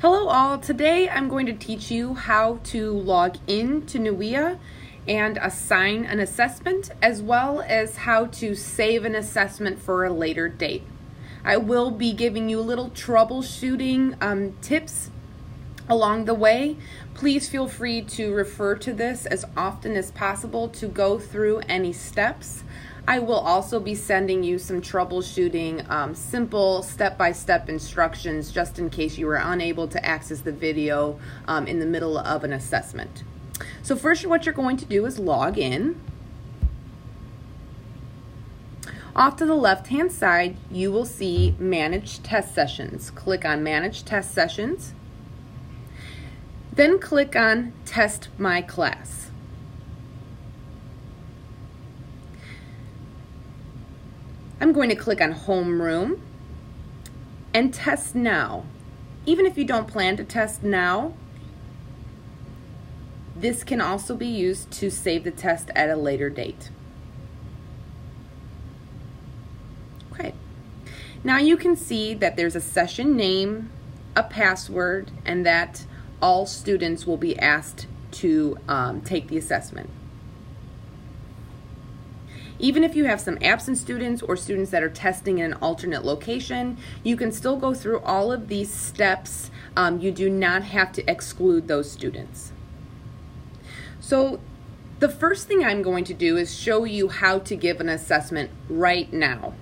Hello all, today I'm going to teach you how to log in to NWEA and assign an assessment, as well as how to save an assessment for a later date. I will be giving you little troubleshooting tips along the way. Please feel free to refer to this as often as possible to go through any steps. I will also be sending you some troubleshooting, simple step-by-step instructions just in case you were unable to access the video in the middle of an assessment. So first, what you're going to do is log in. Off to the left-hand side, you will see Manage Test Sessions. Click on Manage Test Sessions. Then click on Test My Class. I'm going to click on Homeroom and Test Now. Even if you don't plan to test now, this can also be used to save the test at a later date. Okay. Now you can see that there's a session name, a password, and that all students will be asked to take the assessment. Even if you have some absent students or students that are testing in an alternate location, you can still go through all of these steps. You do not have to exclude those students. So the first thing I'm going to do is show you how to give an assessment right now.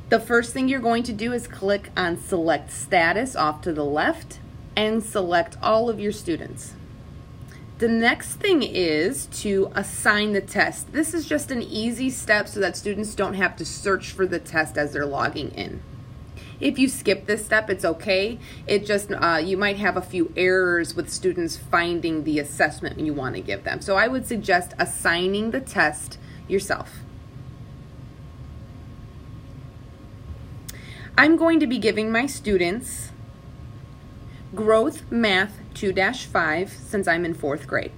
The first thing you're going to do is click on Select Status off to the left and select all of your students. The next thing is to assign the test. This is just an easy step so that students don't have to search for the test as they're logging in. If you skip this step, it's okay. It just, you might have a few errors with students finding the assessment you want to give them. So I would suggest assigning the test yourself. I'm going to be giving my students Growth Math 2-5 since I'm in 4th grade.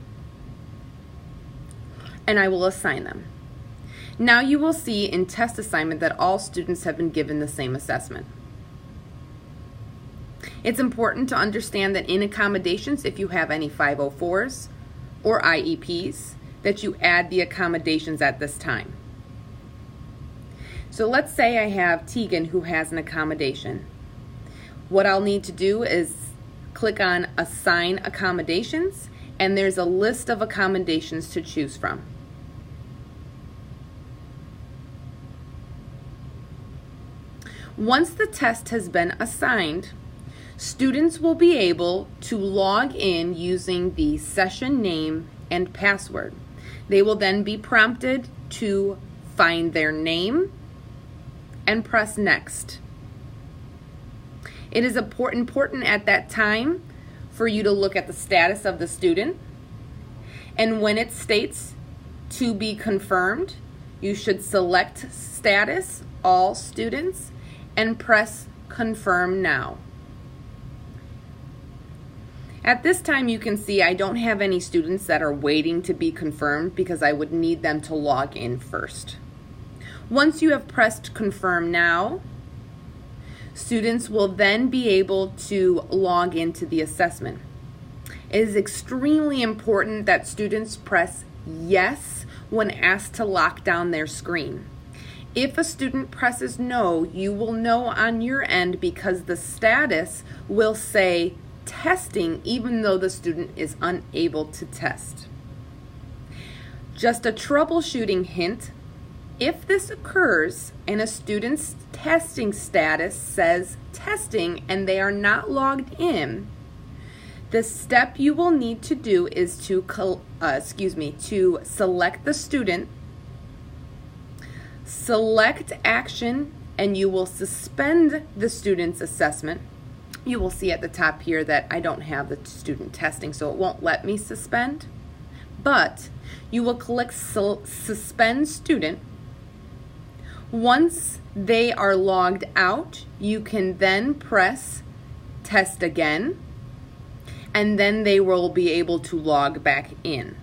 And I will assign them. Now you will see in test assignment that all students have been given the same assessment. It's important to understand that in accommodations, if you have any 504s or IEPs, that you add the accommodations at this time. So let's say I have Tegan who has an accommodation. What I'll need to do is click on Assign Accommodations, and there's a list of accommodations to choose from. Once the test has been assigned, students will be able to log in using the session name and password. They will then be prompted to find their name and press Next. It is important at that time for you to look at the status of the student, and when it states to be confirmed, you should select Status, All Students, and press Confirm Now. At this time, you can see I don't have any students that are waiting to be confirmed because I would need them to log in first. Once you have pressed Confirm Now, students will then be able to log into the assessment. It is extremely important that students press Yes when asked to lock down their screen. If a student presses No, you will know on your end because the status will say testing even though the student is unable to test. Just a troubleshooting hint. If this occurs and a student's testing status says testing and they are not logged in, the step you will need to do is to select the student, select action, and you will suspend the student's assessment. You will see at the top here that I don't have the student testing, so it won't let me suspend, but you will click Suspend Student. Once they are logged out, you can then press Test Again, and then they will be able to log back in.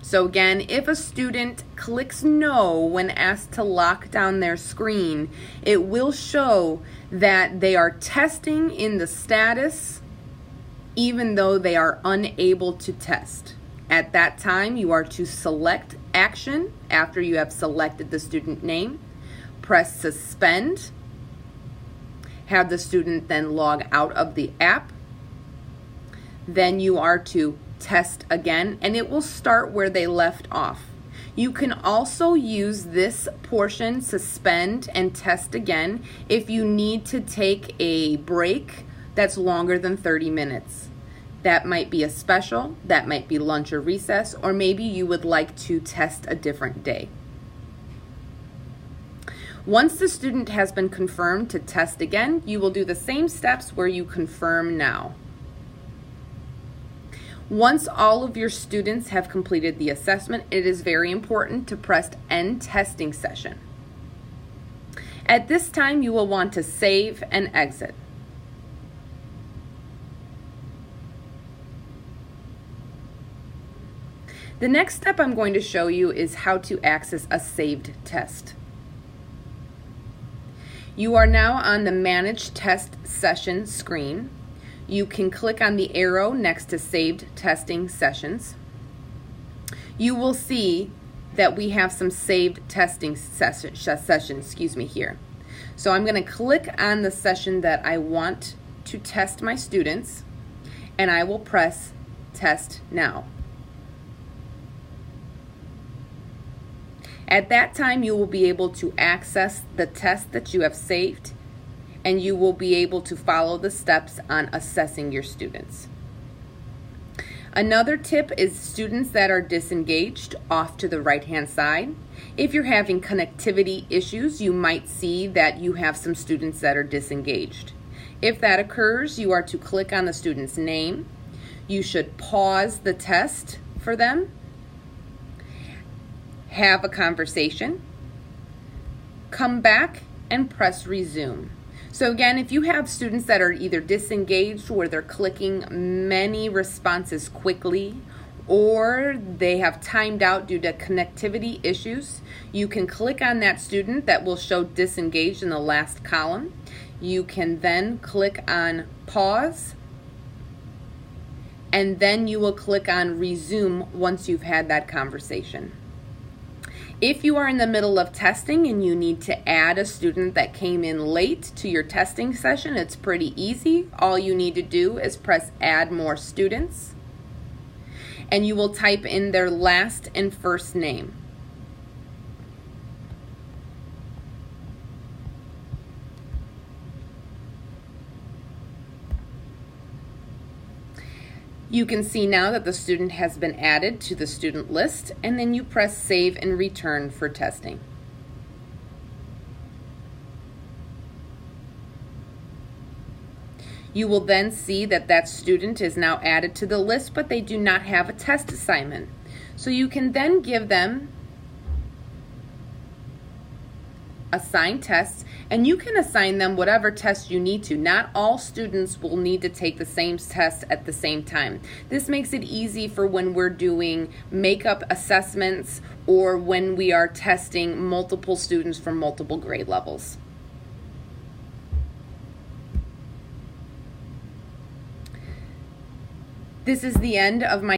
So again, if a student clicks no when asked to lock down their screen, it will show that they are testing in the status even though they are unable to test. At that time, you are to select action after you have selected the student name, press suspend, have the student then log out of the app. Then you are to test again, and it will start where they left off. You can also use this portion, suspend and test again, if you need to take a break that's longer than 30 minutes. That might be a special, that might be lunch or recess, or maybe you would like to test a different day. Once the student has been confirmed to test again, you will do the same steps where you confirm now. Once all of your students have completed the assessment, it is very important to press End Testing Session. At this time, you will want to save and exit. The next step I'm going to show you is how to access a saved test. You are now on the Manage Test Session screen. You can click on the arrow next to Saved Testing Sessions. You will see that we have some saved testing sessions here. So I'm going to click on the session that I want to test my students, and I will press Test Now. At that time, you will be able to access the test that you have saved, and you will be able to follow the steps on assessing your students. Another tip is students that are disengaged, off to the right-hand side. If you're having connectivity issues, you might see that you have some students that are disengaged. If that occurs, you are to click on the student's name. You should pause the test for them, have a conversation, come back and press resume. So again, if you have students that are either disengaged where they're clicking many responses quickly, or they have timed out due to connectivity issues, you can click on that student that will show disengaged in the last column. You can then click on pause, and then you will click on resume once you've had that conversation. If you are in the middle of testing and you need to add a student that came in late to your testing session, it's pretty easy. All you need to do is press Add More Students, and you will type in their last and first name. You can see now that the student has been added to the student list, and then you press Save and Return for testing. You will then see that that student is now added to the list, but they do not have a test assignment. So you can then give them assigned tests, and you can assign them whatever test you need to. Not all students will need to take the same test at the same time. This makes it easy for when we're doing makeup assessments or when we are testing multiple students from multiple grade levels. This is the end of my